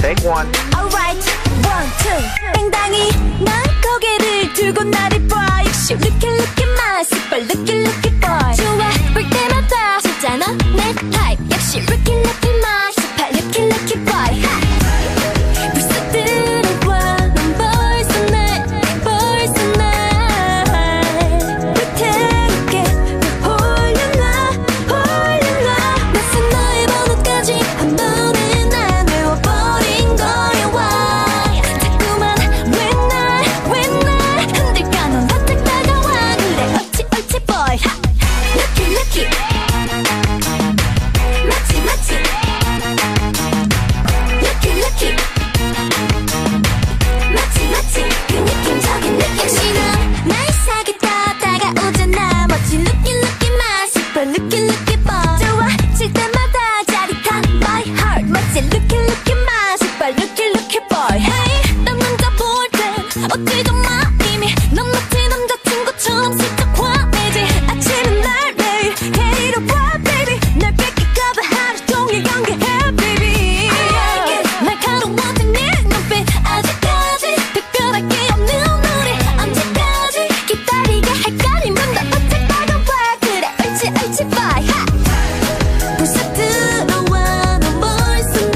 Take one. Alright, 1, 2. 당당히 난 고개를 들고 나를 봐. 역시 looky looky my super looky looky boy. 좋아 볼 때마다 진짜 너 내 타입. 역시 looky looky my super looky looky boy. 벌써 들어와 넌 벌써 날 불태울게 널 홀려놔 낯선 너의 번호까지 한 번에 난 외워버린 거야. Why 자꾸만 왜 날 흔들까. 넌 바짝 다가와. 그래 옳지 boy. Lucky lucky 맞지 Lucky lucky 맞지 그 느낌적인 느낌. 역시 넌 날 사겠다 다가오잖아. 멋진 Lucky lucky my super Lucky lucky boy. 좋아 칠 때마다 짜릿한 my heart. 멋진 Lucky lucky my super Lucky lucky boy. Hey 난 남자 볼 땐 어디도 마 이미 넌 마치 남자친구처럼 슬쩍 화내지. 아침은 날 매일 데리러 와 baby. 날 뺏길까봐 하루 종일 연기해 baby. 날카로워진 네 눈빛 아직까지 특별할 게 없는 우리 언제까지 기다리게 할까. 네 맘도 바짝 다가와. 그래 옳지 boy. 벌써 들어와 넌 벌써 날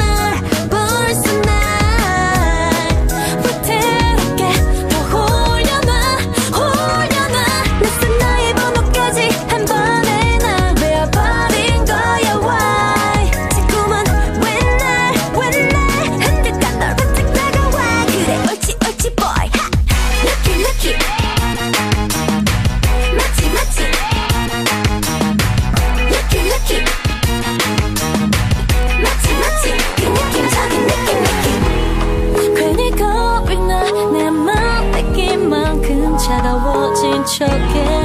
불태울게 더 홀려놔 낯선 나의 번호까지 한 번에 날 외워버린 거야. Why 자꾸만 왜 날 흔들까. 널 바짝 다가와. 그래 옳지 boy. Lucky lucky 맞지 Lucky lucky 맞지 그 느낌적인 느낌. 괜히 겁이 나 내 맘 뺏긴 만큼 차가워진 척해.